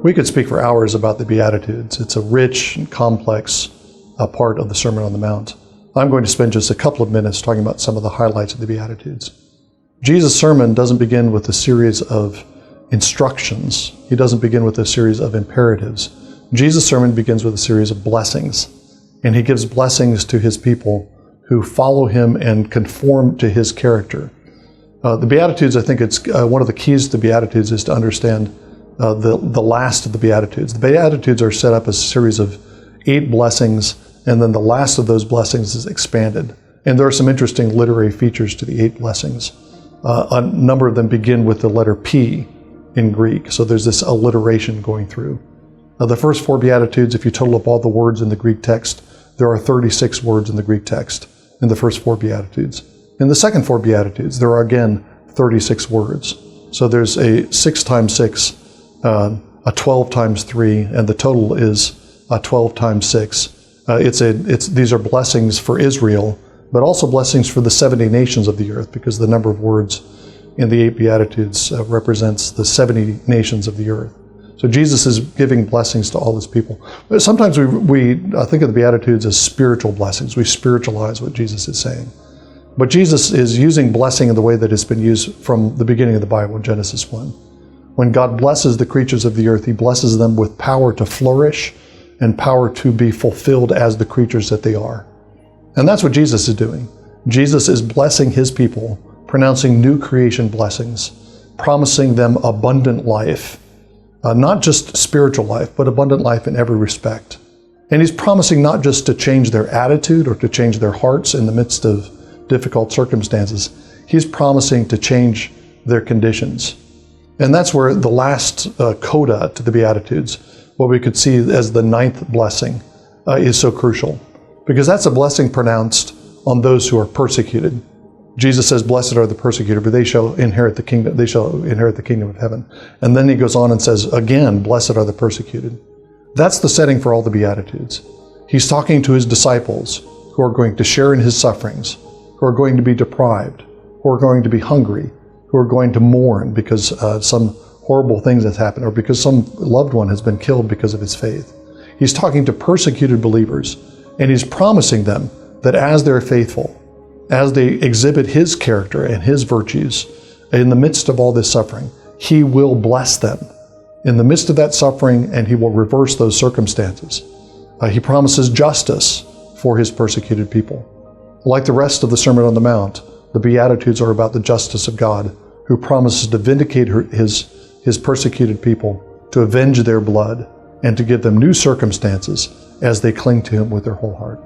We could speak for hours about the Beatitudes. It's a rich and complex part of the Sermon on the Mount. I'm going to spend just a couple of minutes talking about some of the highlights of the Beatitudes. Jesus' sermon doesn't begin with a series of instructions. He doesn't begin with a series of imperatives. Jesus' sermon begins with a series of blessings, and he gives blessings to his people who follow him and conform to his character. The Beatitudes, I think it's one of the keys to the Beatitudes is to understand the last of the Beatitudes. The Beatitudes are set up as a series of 8 blessings, and then the last of those blessings is expanded. And there are some interesting literary features to the 8 blessings. A number of them begin with the letter P in Greek, so there's this alliteration going through. The first 4 Beatitudes, if you total up all the words in the Greek text, there are 36 words in the Greek text in the first 4 Beatitudes. In the second 4 Beatitudes, there are again 36 words. So there's a 6 times 6, a 12 times 3, and the total is 12 times 6. These are blessings for Israel, but also blessings for the 70 nations of the earth, because the number of words in the 8 Beatitudes represents the 70 nations of the earth. So Jesus is giving blessings to all his people. But sometimes we think of the Beatitudes as spiritual blessings. We spiritualize what Jesus is saying. But Jesus is using blessing in the way that it's been used from the beginning of the Bible, Genesis 1. When God blesses the creatures of the earth, he blesses them with power to flourish and power to be fulfilled as the creatures that they are. And that's what Jesus is doing. Jesus is blessing his people, pronouncing new creation blessings, promising them abundant life. Not just spiritual life, but abundant life in every respect. And he's promising not just to change their attitude or to change their hearts in the midst of difficult circumstances. He's promising to change their conditions. And that's where the last coda to the Beatitudes, what we could see as the 9th blessing, is so crucial. Because that's a blessing pronounced on those who are persecuted. Jesus says, "Blessed are the persecuted, for they shall inherit the kingdom. They shall inherit the kingdom of heaven." And then he goes on and says, again, "Blessed are the persecuted." That's the setting for all the Beatitudes. He's talking to his disciples who are going to share in his sufferings, who are going to be deprived, who are going to be hungry, who are going to mourn because some horrible things has happened, or because some loved one has been killed because of his faith. He's talking to persecuted believers, and he's promising them that as they're faithful, as they exhibit his character and his virtues in the midst of all this suffering, he will bless them in the midst of that suffering, and he will reverse those circumstances. He promises justice for his persecuted people. Like the rest of the Sermon on the Mount, the Beatitudes are about the justice of God, who promises to vindicate his persecuted people, to avenge their blood, and to give them new circumstances as they cling to him with their whole heart.